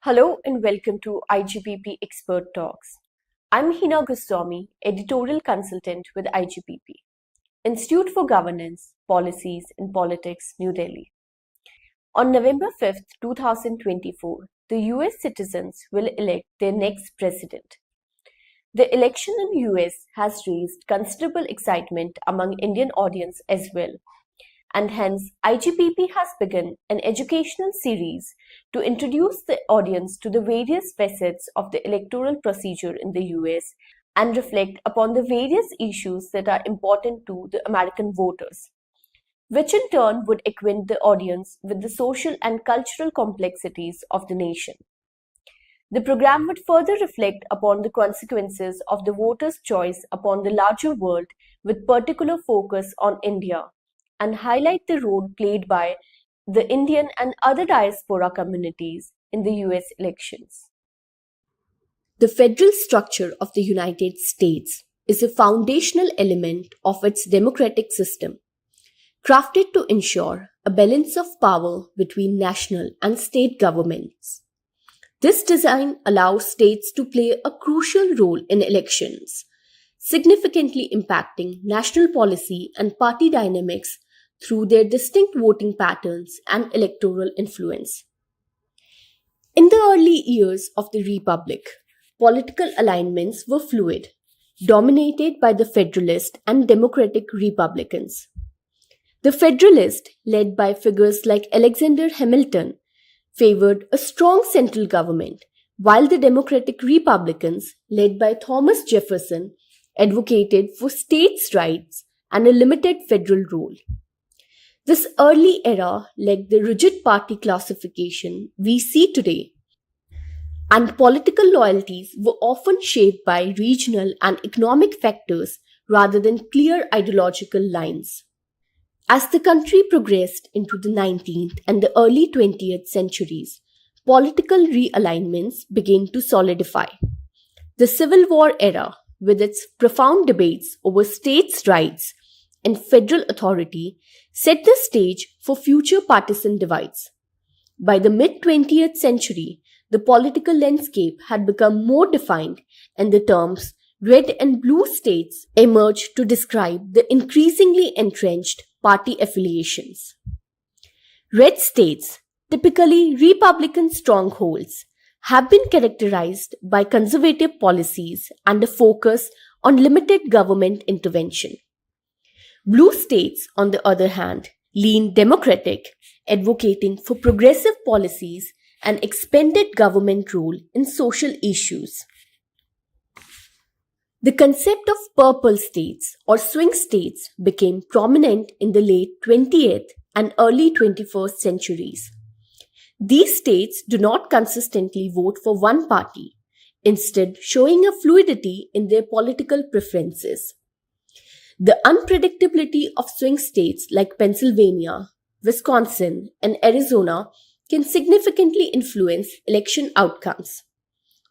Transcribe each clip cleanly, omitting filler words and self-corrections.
Hello and welcome to IGPP Expert Talks. I'm Heena Goswami, Editorial Consultant with IGPP, Institute for Governance, Policies and Politics, New Delhi. On November 5th, 2024, the US citizens will elect their next president. The election in US has raised considerable excitement among Indian audience as well, and hence IGPP has begun an educational series to introduce the audience to the various facets of the electoral procedure in the US and reflect upon the various issues that are important to the American voters, which in turn would acquaint the audience with the social and cultural complexities of the nation. The program would further reflect upon the consequences of the voters' choice upon the larger world with particular focus on India and highlight the role played by the Indian and other diaspora communities in the US elections. The federal structure of the United States is a foundational element of its democratic system, crafted to ensure a balance of power between national and state governments. This design allows states to play a crucial role in elections, significantly impacting national policy and party dynamics through their distinct voting patterns and electoral influence. In the early years of the Republic, political alignments were fluid, dominated by the Federalist and Democratic Republicans. The Federalist, led by figures like Alexander Hamilton, favored a strong central government, while the Democratic Republicans, led by Thomas Jefferson, advocated for states' rights and a limited federal role. This early era lacked the rigid party classification we see today, and political loyalties were often shaped by regional and economic factors rather than clear ideological lines. As the country progressed into the 19th and the early 20th centuries, political realignments began to solidify. The Civil War era, with its profound debates over states' rights and federal authority, set the stage for future partisan divides. By the mid 20th century, the political landscape had become more defined, and the terms red and blue states emerged to describe the increasingly entrenched party affiliations. Red states, typically Republican strongholds, have been characterized by conservative policies and a focus on limited government intervention. Blue states, on the other hand, lean democratic, advocating for progressive policies and expanded government role in social issues. The concept of purple states or swing states became prominent in the late 20th and early 21st centuries. These states do not consistently vote for one party, instead showing a fluidity in their political preferences. The unpredictability of swing states like Pennsylvania, Wisconsin, and Arizona can significantly influence election outcomes.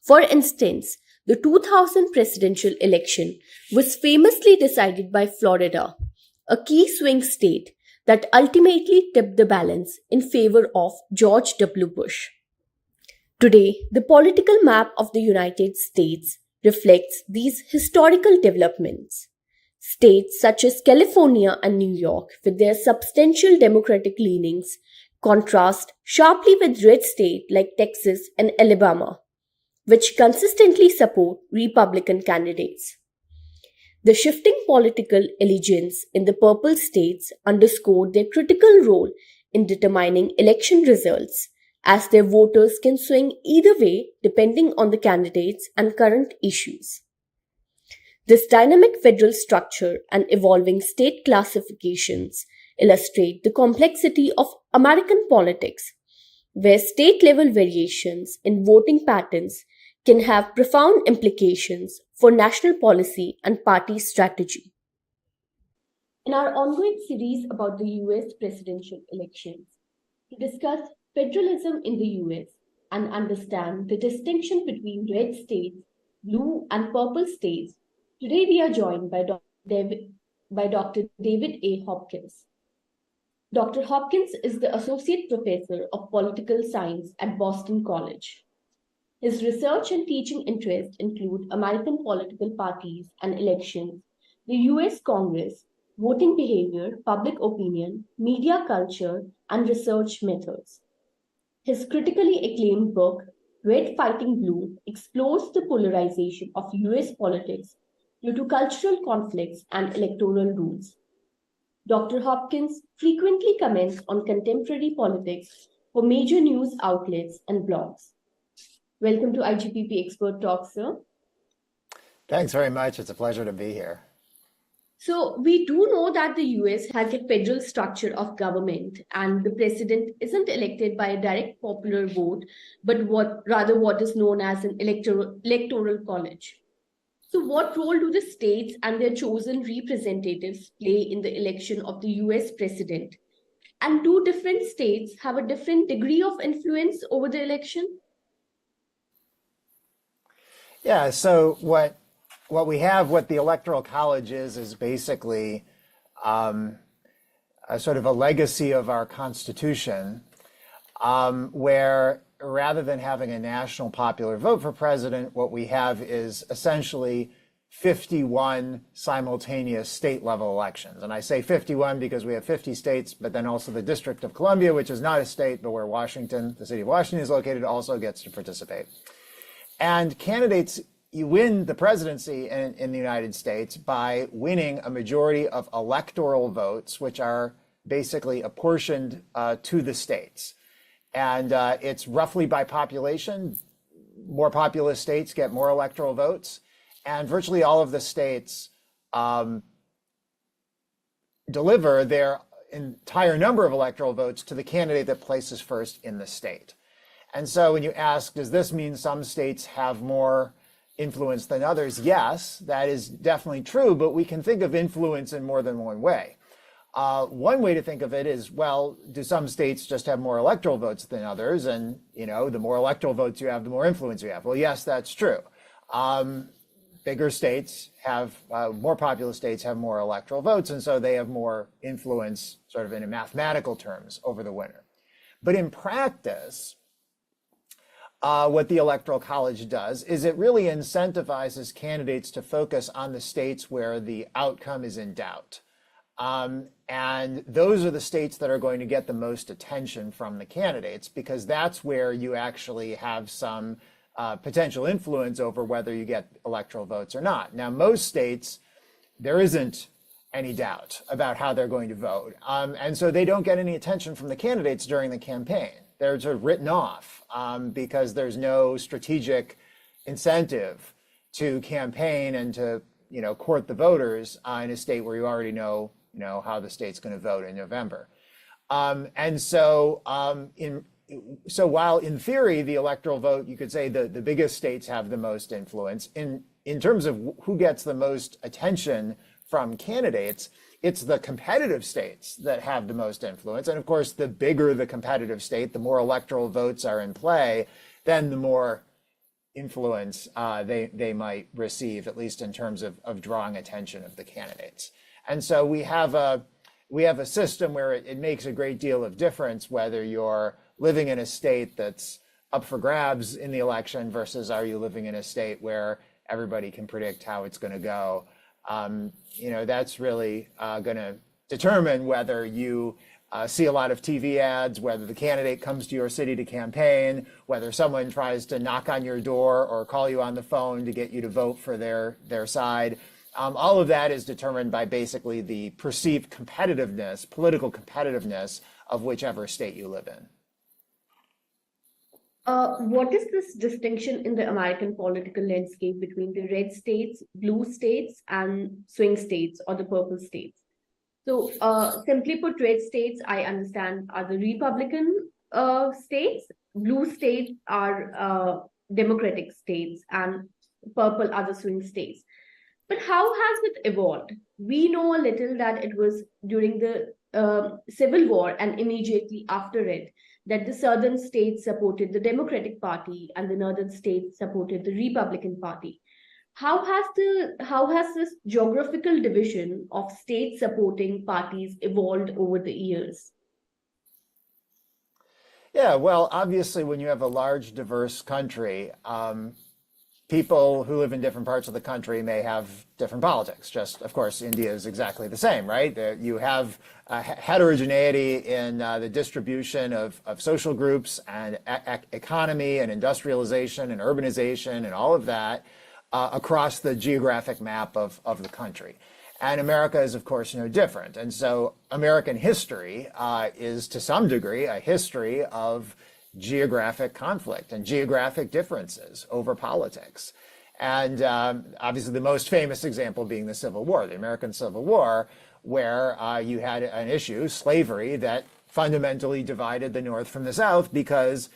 For instance, the 2000 presidential election was famously decided by Florida, a key swing state that ultimately tipped the balance in favor of George W. Bush. Today, the political map of the United States reflects these historical developments. States such as California and New York, with their substantial Democratic leanings, contrast sharply with red states like Texas and Alabama, which consistently support Republican candidates. The shifting political allegiance in the purple states underscored their critical role in determining election results, as their voters can swing either way depending on the candidates and current issues. This dynamic federal structure and evolving state classifications illustrate the complexity of American politics, where state-level variations in voting patterns can have profound implications for national policy and party strategy. In our ongoing series about the US presidential elections, to discuss federalism in the US and understand the distinction between red states, blue, and purple states, today we are joined by Dr. David A. Hopkins. Dr. Hopkins is the Associate Professor of Political Science at Boston College. His research and teaching interests include American political parties and elections, the US Congress, voting behavior, public opinion, media culture, and research methods. His critically acclaimed book, Red Fighting Blue, explores the polarization of US politics due to cultural conflicts and electoral rules. Dr. Hopkins frequently comments on contemporary politics for major news outlets and blogs. Welcome to IGPP Expert Talk, sir. Thanks very much. It's a pleasure to be here. So, we do know that the US has a federal structure of government, and the president isn't elected by a direct popular vote, but what is known as an electoral college. So, what role do the states and their chosen representatives play in the election of the US president? And do different states have a different degree of influence over the election? Yeah, so what we have, what the Electoral College is basically a sort of a legacy of our Constitution, where rather than having a national popular vote for president, what we have is essentially 51 simultaneous state level elections. And I say 51 because we have 50 states, but then also the District of Columbia, which is not a state, but where Washington, the city of Washington is located, also gets to participate. And candidates, you win the presidency in the United States by winning a majority of electoral votes, which are basically apportioned to the states. And it's roughly by population. More populous states get more electoral votes. And virtually all of the states deliver their entire number of electoral votes to the candidate that places first in the state. And so when you ask, does this mean some states have more influence than others? Yes, that is definitely true, but we can think of influence in more than one way. One way to think of it is, well, do some states just have more electoral votes than others? And, the more electoral votes you have, the more influence you have. Well, yes, that's true. Bigger states have, more populous states have more electoral votes, and so they have more influence sort of in mathematical terms over the winner. But in practice, what the Electoral College does is it really incentivizes candidates to focus on the states where the outcome is in doubt. And those are the states that are going to get the most attention from the candidates, because that's where you actually have some potential influence over whether you get electoral votes or not. Now, most states, there isn't any doubt about how they're going to vote. And so they don't get any attention from the candidates during the campaign. They're sort of written off because there's no strategic incentive to campaign and to court the voters in a state where you already know how the state's going to vote in November. So while in theory the electoral vote, you could say the biggest states have the most influence in terms of who gets the most attention from candidates, it's the competitive states that have the most influence. And of course, the bigger the competitive state, the more electoral votes are in play, then the more influence they might receive, at least in terms of drawing attention of the candidates. And so we have a system where it makes a great deal of difference whether you're living in a state that's up for grabs in the election versus are you living in a state where everybody can predict how it's going to go. That's really going to determine whether you see a lot of TV ads, whether the candidate comes to your city to campaign, whether someone tries to knock on your door or call you on the phone to get you to vote for their side. All of that is determined by basically the perceived competitiveness, political competitiveness of whichever state you live in. What is this distinction in the American political landscape between the red states, blue states, and swing states or the purple states? So, simply put, red states, I understand, are the Republican states, blue states are Democratic states, and purple are the swing states. But how has it evolved? We know a little that it was during the Civil War and immediately after it that the southern states supported the Democratic Party and the northern states supported the Republican Party. How has this geographical division of state supporting parties evolved over the years? Yeah, well, obviously, when you have a large, diverse country, people who live in different parts of the country may have different politics. Just, of course, India is exactly the same, right? You have heterogeneity in the distribution of social groups and economy and industrialization and urbanization and all of that across the geographic map of the country. And America is, of course, no different. And so American history is, to some degree, a history of geographic conflict and geographic differences over politics. And obviously the most famous example being the Civil War, the American Civil War, where you had an issue, slavery, that fundamentally divided the North from the South because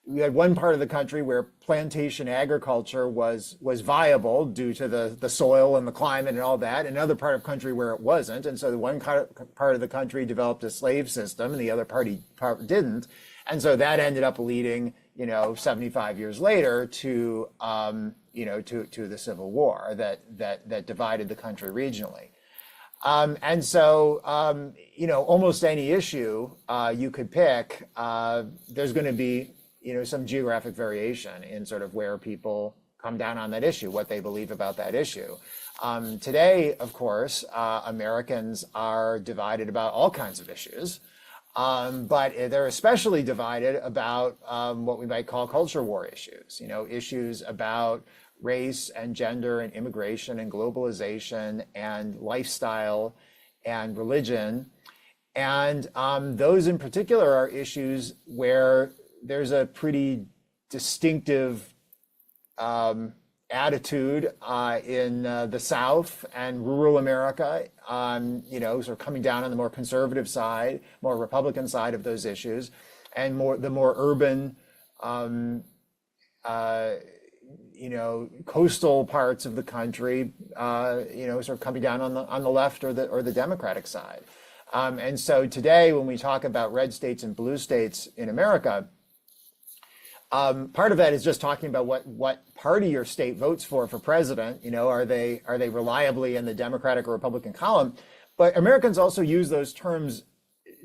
we had one part of the country where plantation agriculture was viable due to the soil and the climate and all that, and another part of the country where it wasn't. And so the one part of the country developed a slave system and the other part didn't. And so that ended up leading, 75 years later to the Civil War that divided the country regionally. And so, almost any issue you could pick, there's going to be some geographic variation in sort of where people come down on that issue, what they believe about that issue. Today, of course, Americans are divided about all kinds of issues, but they're especially divided about what we might call culture war issues, issues about race and gender and immigration and globalization and lifestyle and religion. And those in particular are issues where there's a pretty distinctive attitude in the South and rural America, sort of coming down on the more conservative side, more Republican side of those issues, and the more urban, coastal parts of the country, sort of coming down on the left or the Democratic side. And so today, when we talk about red states and blue states in America, part of that is just talking about what party your state votes for president. Are they reliably in the Democratic or Republican column? But Americans also use those terms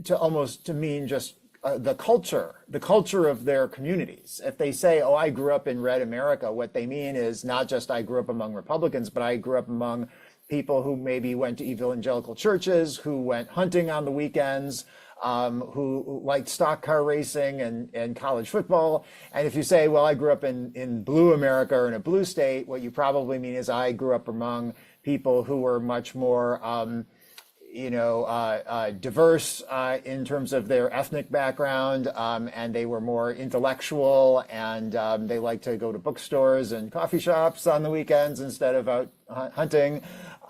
to mean just the culture of their communities. If they say, "Oh, I grew up in red America," what they mean is not just I grew up among Republicans, but I grew up among people who maybe went to evangelical churches, who went hunting on the weekends, who liked stock car racing and college football. And if you say, well, I grew up in blue America or in a blue state, what you probably mean is I grew up among people who were much more, diverse in terms of their ethnic background, and they were more intellectual, and they liked to go to bookstores and coffee shops on the weekends instead of out hunting.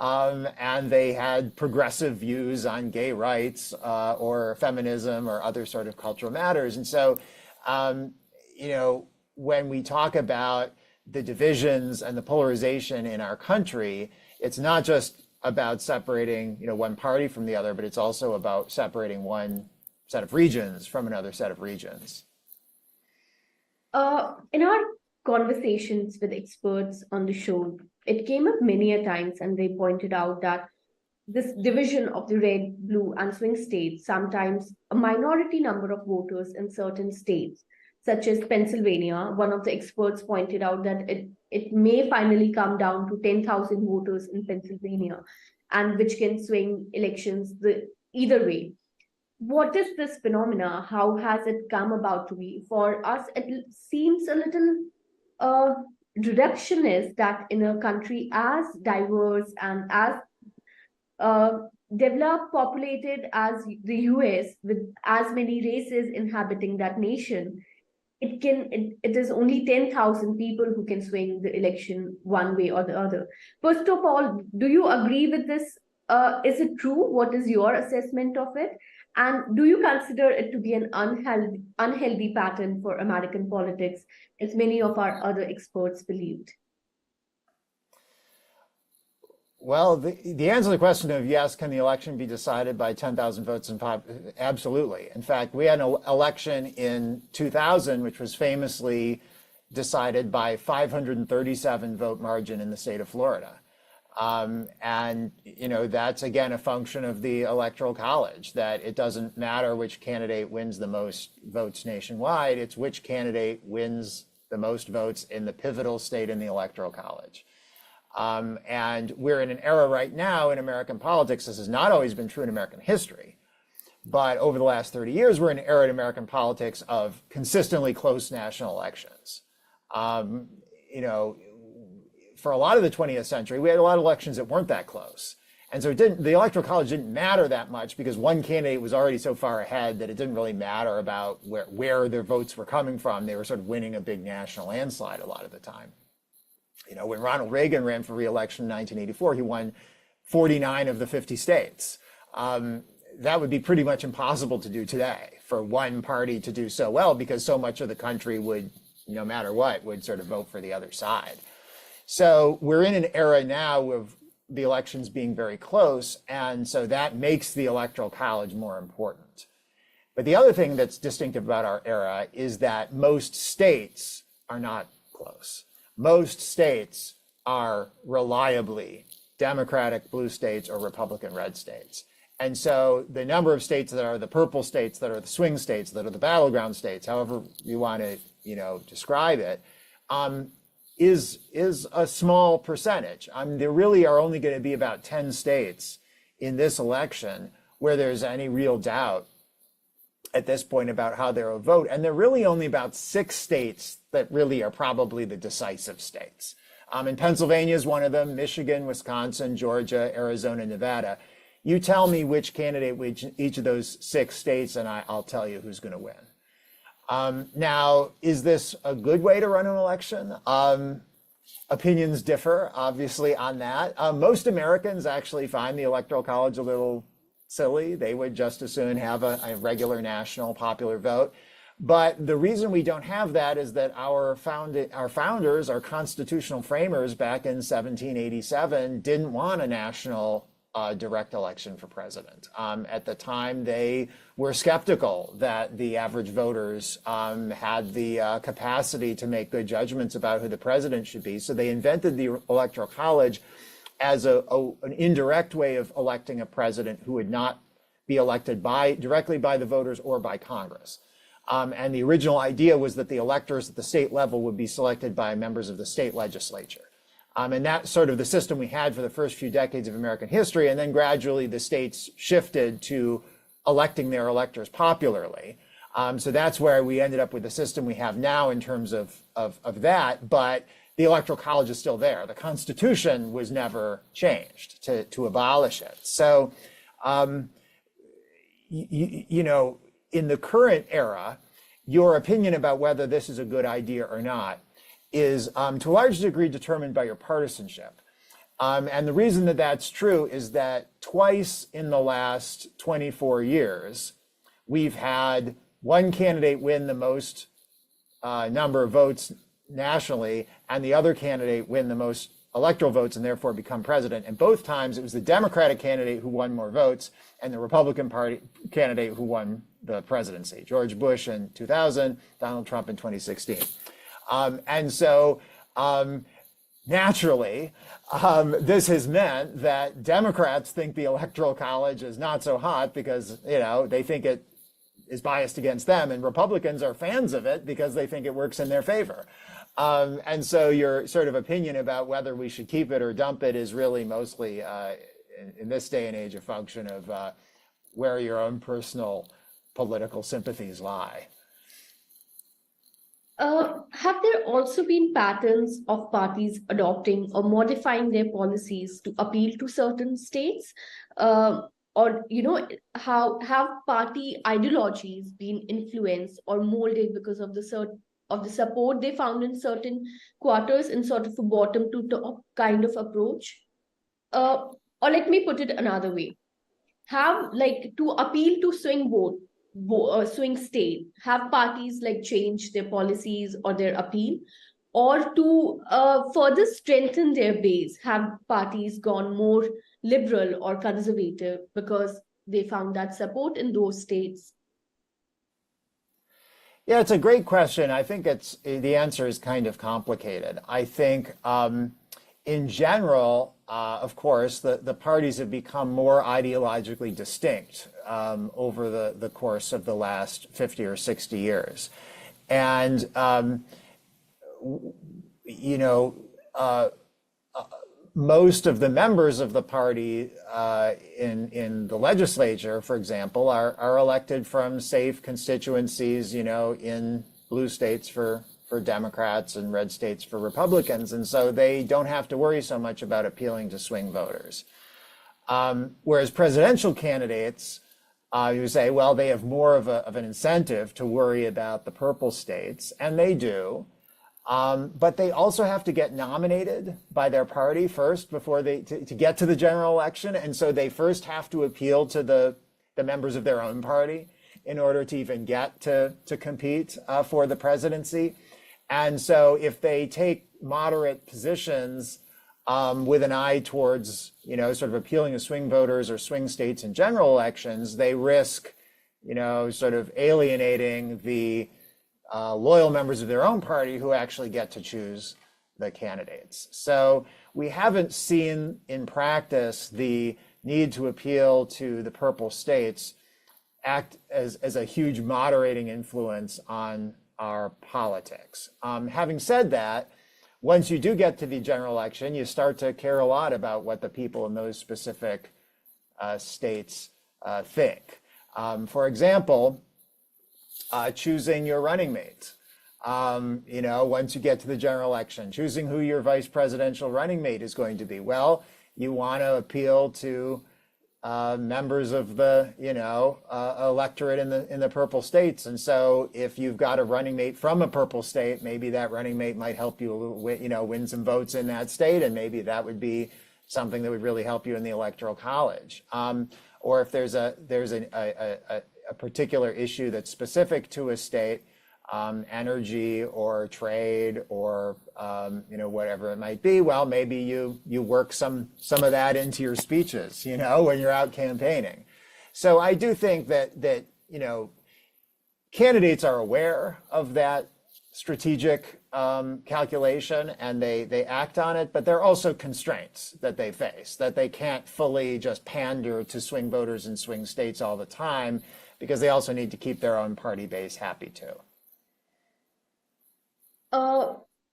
And they had progressive views on gay rights or feminism or other sort of cultural matters. And so, when we talk about the divisions and the polarization in our country, it's not just about separating, one party from the other, but it's also about separating one set of regions from another set of regions. In our conversations with experts on the show, it came up many a times, and they pointed out that this division of the red, blue, and swing states, sometimes a minority number of voters in certain states, such as Pennsylvania, one of the experts pointed out that it may finally come down to 10,000 voters in Pennsylvania, and which can swing elections either way. What is this phenomena? How has it come about to be? For us, it seems a little reductionist that in a country as diverse and as developed, populated as the US, with as many races inhabiting that nation, it is only 10,000 people who can swing the election one way or the other. First of all, do you agree with this? Is it true? What is your assessment of it? And do you consider it to be an unhealthy pattern for American politics, as many of our other experts believed? Well, the answer to the question of yes, can the election be decided by 10,000 votes? Absolutely. In fact, we had an election in 2000, which was famously decided by 537 vote margin in the state of Florida. And that's again a function of the Electoral College, that it doesn't matter which candidate wins the most votes nationwide, it's which candidate wins the most votes in the pivotal state in the Electoral College. And we're in an era right now in American politics, this has not always been true in American history, but over the last 30 years, we're in an era in American politics of consistently close national elections. For a lot of the 20th century, we had a lot of elections that weren't that close. And so the Electoral College didn't matter that much because one candidate was already so far ahead that it didn't really matter about where their votes were coming from. They were sort of winning a big national landslide a lot of the time. When Ronald Reagan ran for re-election in 1984, he won 49 of the 50 states. That would be pretty much impossible to do today for one party to do so well, because so much of the country would, no matter what, would sort of vote for the other side. So we're in an era now of the elections being very close, and so that makes the Electoral College more important. But the other thing that's distinctive about our era is that most states are not close. Most states are reliably Democratic blue states or Republican red states. And so the number of states that are the purple states, that are the swing states, that are the battleground states, however you want to, describe it, is a small percentage. There really are only going to be about 10 states in this election where there's any real doubt at this point about how they'll vote. And there are really only about 6 states that really are probably the decisive states. And Pennsylvania is one of them, Michigan, Wisconsin, Georgia, Arizona, Nevada. You tell me which candidate each of those 6 states, and I'll tell you who's going to win. Now, is this a good way to run an election? Opinions differ, obviously, on that. Most Americans actually find the Electoral College a little silly. They would just as soon have a regular national popular vote. But the reason we don't have that is that our founders, our constitutional framers back in 1787, didn't want a national direct election for president. At the time, they were skeptical that the average voters had the capacity to make good judgments about who the president should be. So they invented the Electoral College as an indirect way of electing a president who would not be elected directly by the voters or by Congress. And the original idea was that the electors at the state level would be selected by members of the state legislature. And that's sort of the system we had for the first few decades of American history. And then gradually the states shifted to electing their electors popularly. So that's where we ended up with the system we have now in terms of that. But the Electoral College is still there. The Constitution was never changed to abolish it. So, in the current era, your opinion about whether this is a good idea or not is to a large degree determined by your partisanship. And the reason that that's true is that twice in the last 24 years, we've had one candidate win the most number of votes nationally, and the other candidate win the most electoral votes and therefore become president. And both times it was the Democratic candidate who won more votes and the Republican Party candidate who won the presidency. George Bush in 2000, Donald Trump in 2016. And so naturally, this has meant that Democrats think the Electoral College is not so hot because, they think it is biased against them, and Republicans are fans of it because they think it works in their favor. And so your sort of opinion about whether we should keep it or dump it is really mostly, in this day and age, a function of where your own personal political sympathies lie. Have there also been patterns of parties adopting or modifying their policies to appeal to certain states? Or, how have party ideologies been influenced or molded because of the support they found in certain quarters in sort of a bottom to top kind of approach? Or let me put it another way. Have to appeal to swing state, have parties change their policies or their appeal, or to further strengthen their base, have parties gone more liberal or conservative because they found that support in those states? Yeah, it's a great question. I think the answer is kind of complicated. I think in general, of course, the parties have become more ideologically distinct over the course of the last 50 or 60 years. And, you know, most of the members of the party in the legislature, for example, are elected from safe constituencies, you know, in blue states for Democrats and red states for Republicans. And so they don't have to worry so much about appealing to swing voters. Whereas presidential candidates, you say, well, they have more of an incentive to worry about the purple states, and they do. But they also have to get nominated by their party first before to get to the general election. And so they first have to appeal to the members of their own party in order to even get to compete for the presidency. And so if they take moderate positions with an eye towards, you know, sort of appealing to swing voters or swing states in general elections, they risk, you know, sort of alienating the loyal members of their own party who actually get to choose the candidates. So we haven't seen in practice the need to appeal to the purple states act as a huge moderating influence on our politics. Having said that, once you do get to the general election, you start to care a lot about what the people in those specific states think. For example, choosing your running mate. You know, once you get to the general election, choosing who your vice presidential running mate is going to be. Well, you want to appeal to members of the, you know, electorate in the purple states. And so if you've got a running mate from a purple state, maybe that running mate might help you a little, you know, win some votes in that state. And maybe that would be something that would really help you in the electoral college. Or if there's a particular issue that's specific to a state, energy or trade or you know, whatever it might be, well, maybe you work some of that into your speeches, you know, when you're out campaigning. So I do think that you know, candidates are aware of that strategic calculation and they act on it, but there are also constraints that they face, that they can't fully just pander to swing voters in swing states all the time, because they also need to keep their own party base happy too.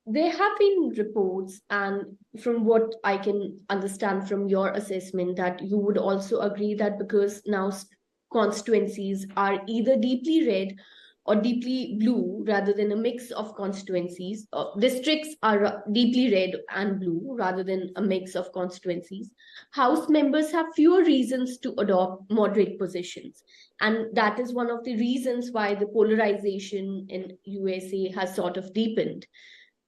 There have been reports, and from what I can understand from your assessment, that you would also agree that because now constituencies are either deeply red or deeply blue rather than a mix of constituencies, districts are deeply red and blue rather than a mix of constituencies, House members have fewer reasons to adopt moderate positions. And that is one of the reasons why the polarization in USA has sort of deepened.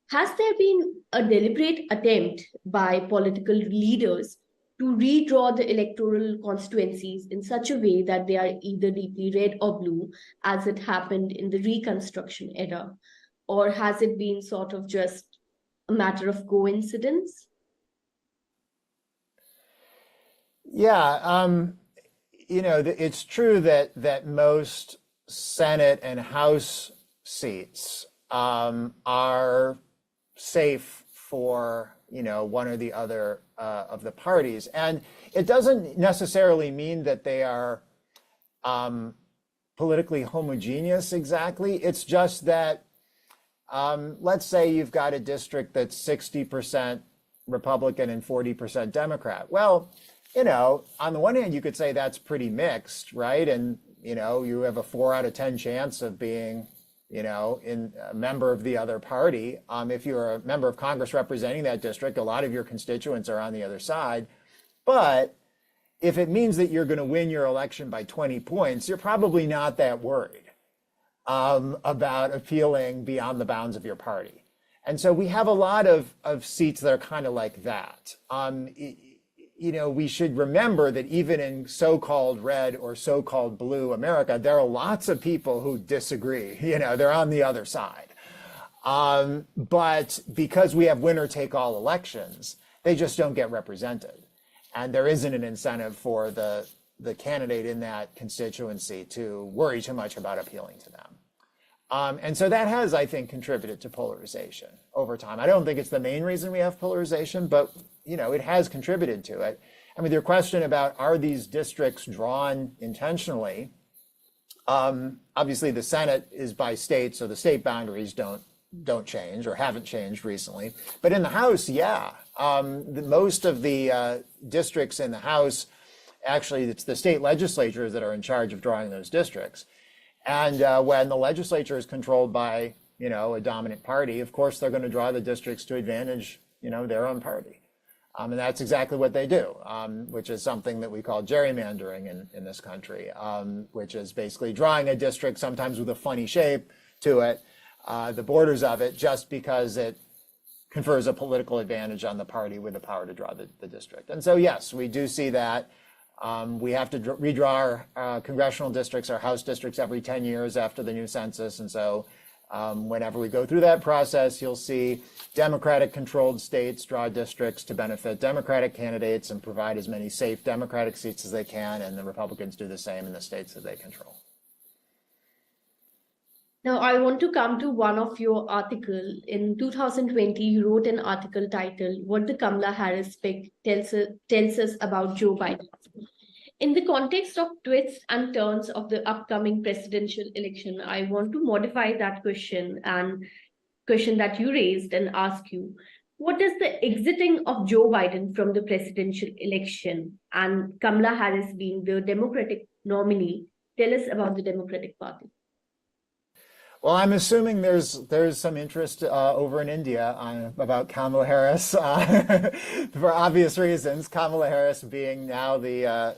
Has there been a deliberate attempt by political leaders to redraw the electoral constituencies in such a way that they are either deeply red or blue, as it happened in the Reconstruction era? Or has it been sort of just a matter of coincidence? Yeah, you know, it's true that most Senate and House seats are safe for, you know, one or the other of the parties. And it doesn't necessarily mean that they are politically homogeneous exactly. It's just that, let's say you've got a district that's 60% Republican and 40% Democrat. Well, you know, on the one hand, you could say that's pretty mixed, right? And, you know, you have a 4 out of 10 chance of being, you know, in a member of the other party. If you're a member of Congress representing that district, a lot of your constituents are on the other side. But if it means that you're going to win your election by 20 points, you're probably not that worried about appealing beyond the bounds of your party. And so we have a lot of seats that are kind of like that. You know, we should remember that even in so-called red or so-called blue America, there are lots of people who disagree. You know, they're on the other side. But because we have winner-take-all elections, they just don't get represented. And there isn't an incentive for the candidate in that constituency to worry too much about appealing to them. And so that has, I think, contributed to polarization over time. I don't think it's the main reason we have polarization, but it has contributed to it. I mean, your question about are these districts drawn intentionally? Obviously, the Senate is by state, so the state boundaries don't change or haven't changed recently. But in the House, yeah, most of the districts in the House, actually, it's the state legislatures that are in charge of drawing those districts. And when the legislature is controlled by, a dominant party, of course, they're going to draw the districts to advantage, their own party. And that's exactly what they do, which is something that we call gerrymandering in this country, which is basically drawing a district, sometimes with a funny shape to it, the borders of it, just because it confers a political advantage on the party with the power to draw the district. And so, yes, we do see that. We have to redraw our congressional districts, our House districts, every 10 years after the new census. And so whenever we go through that process, you'll see Democratic-controlled states draw districts to benefit Democratic candidates and provide as many safe Democratic seats as they can, and the Republicans do the same in the states that they control. Now, I want to come to one of your articles. In 2020, you wrote an article titled, What the Kamala Harris Pick tells us about Joe Biden. In the context of twists and turns of the upcoming presidential election, I want to modify that question that you raised and ask you, what does the exiting of Joe Biden from the presidential election and Kamala Harris being the Democratic nominee tell us about the Democratic Party? Well, I'm assuming there's some interest over in India about Kamala Harris for obvious reasons. Kamala Harris being now the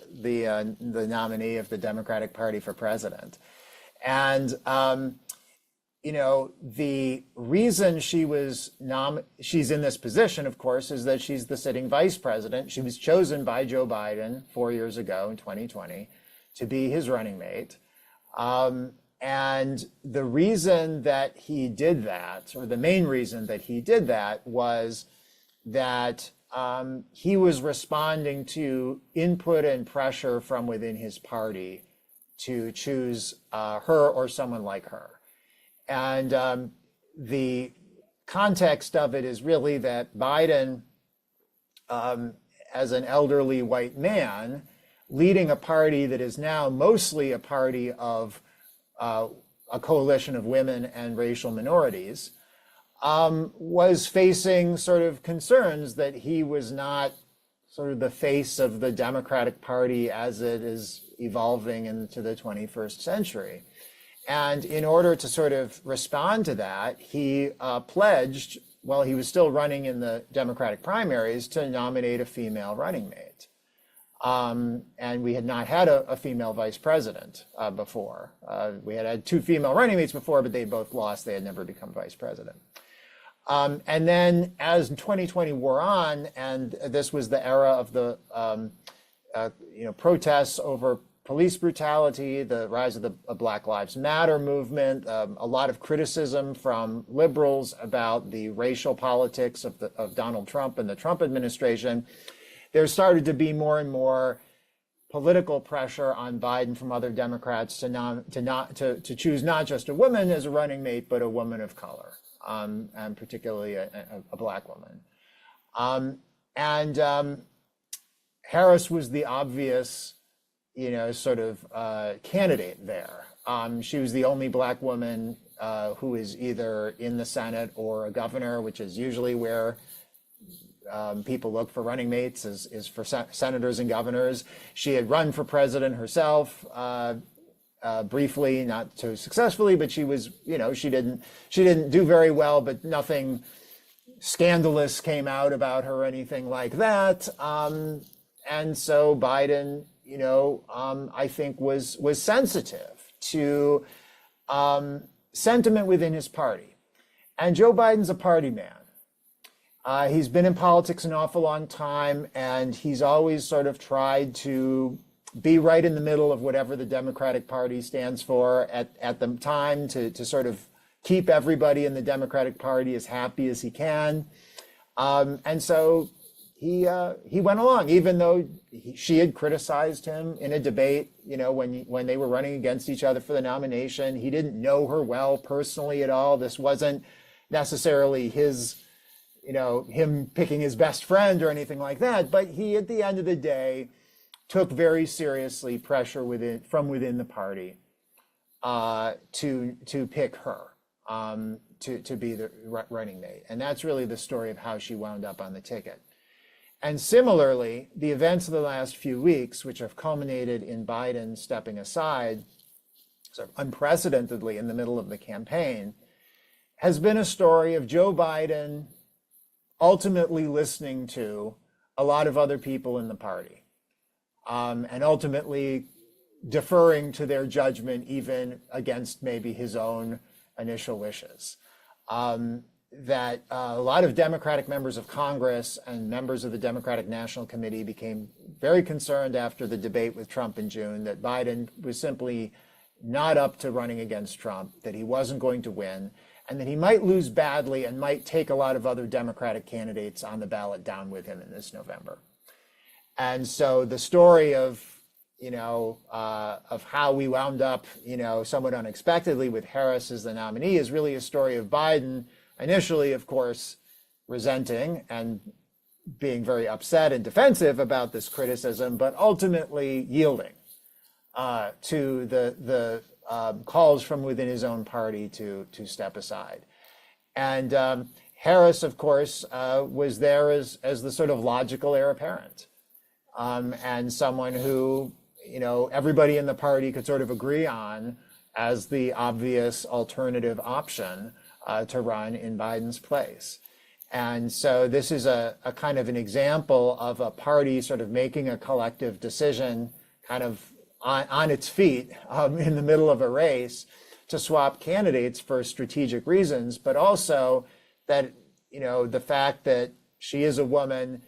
nominee of the Democratic Party for president, and the reason she's in this position, of course, is that she's the sitting vice president. She was chosen by Joe Biden 4 years ago in 2020 to be his running mate. And the reason that he did that, or the main reason that he did that, was that he was responding to input and pressure from within his party to choose her or someone like her. And the context of it is really that Biden, as an elderly white man, leading a party that is now mostly a party of a coalition of women and racial minorities, was facing sort of concerns that he was not sort of the face of the Democratic Party as it is evolving into the 21st century. And in order to sort of respond to that, he pledged, while he was still running in the Democratic primaries, to nominate a female running mate. And we had not had a female vice president before. We had two female running mates before, but they both lost. They had never become vice president. And then as 2020 wore on, and this was the era of the protests over police brutality, the rise of the Black Lives Matter movement, a lot of criticism from liberals about the racial politics of Donald Trump and the Trump administration, there started to be more and more political pressure on Biden from other Democrats to choose not just a woman as a running mate, but a woman of color, and particularly a Black woman. Harris was the obvious, candidate there. She was the only Black woman who is either in the Senate or a governor, which is usually where people look for running mates, is for senators and governors. She had run for president herself briefly, not so successfully, but she was, she didn't do very well, but nothing scandalous came out about her or anything like that. And so Biden, I think was sensitive to sentiment within his party. And Joe Biden's a party man. He's been in politics an awful long time, and he's always sort of tried to be right in the middle of whatever the Democratic Party stands for at the time, to sort of keep everybody in the Democratic Party as happy as he can. And so he went along, even though she had criticized him in a debate, when they were running against each other for the nomination. He didn't know her well personally at all. This wasn't necessarily his him picking his best friend or anything like that, but he, at the end of the day, took very seriously pressure from within the party to pick her to be the running mate. And that's really the story of how she wound up on the ticket. And similarly, the events of the last few weeks, which have culminated in Biden stepping aside sort of unprecedentedly in the middle of the campaign, has been a story of Joe Biden ultimately listening to a lot of other people in the party, and ultimately deferring to their judgment, even against maybe his own initial wishes. That a lot of Democratic members of Congress and members of the Democratic National Committee became very concerned after the debate with Trump in June that Biden was simply not up to running against Trump, that he wasn't going to win, and that he might lose badly and might take a lot of other Democratic candidates on the ballot down with him in this November. And so the story of how we wound up, somewhat unexpectedly with Harris as the nominee is really a story of Biden initially, of course, resenting and being very upset and defensive about this criticism, but ultimately yielding to the calls from within his own party to step aside. And Harris, of course, was there as the sort of logical heir apparent, and someone who everybody in the party could sort of agree on as the obvious alternative option to run in Biden's place. And so this is a kind of an example of a party sort of making a collective decision kind of on its feet in the middle of a race to swap candidates for strategic reasons, but also that, the fact that she is a woman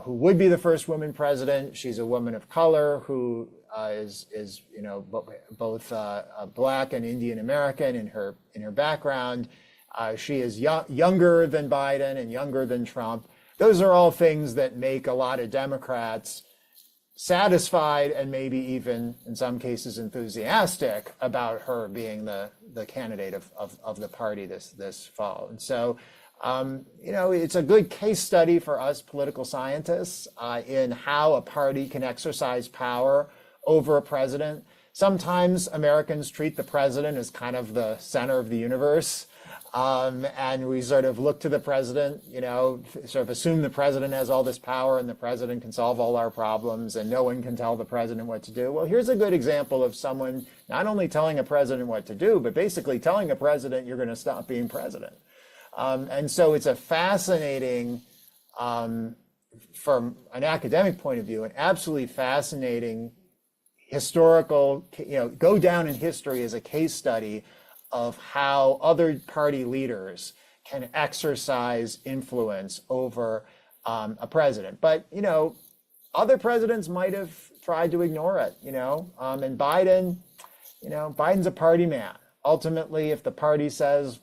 who would be the first woman president. She's a woman of color who is both Black and Indian American in her background. She is younger than Biden and younger than Trump. Those are all things that make a lot of Democrats satisfied and maybe even in some cases enthusiastic about her being the candidate of the party this fall. And so it's a good case study for us political scientists in how a party can exercise power over a president. Sometimes Americans treat the president as kind of the center of the universe. And we sort of look to the president, sort of assume the president has all this power and the president can solve all our problems and no one can tell the president what to do. Well, here's a good example of someone not only telling a president what to do, but basically telling a president you're going to stop being president. And so it's a fascinating, from an academic point of view, an absolutely fascinating historical, go down in history as a case study of how other party leaders can exercise influence over a president. But, other presidents might have tried to ignore it, and Biden, Biden's a party man. Ultimately, if the party says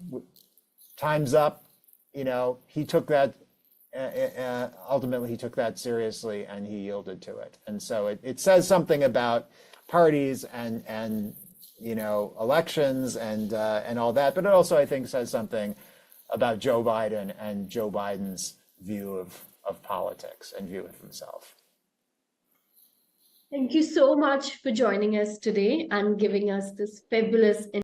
time's up, he took that, ultimately he took that seriously and he yielded to it. And so it says something about parties and elections and all that, but it also, I think, says something about Joe Biden and Joe Biden's view of politics and view of himself. Thank you so much for joining us today and giving us this fabulous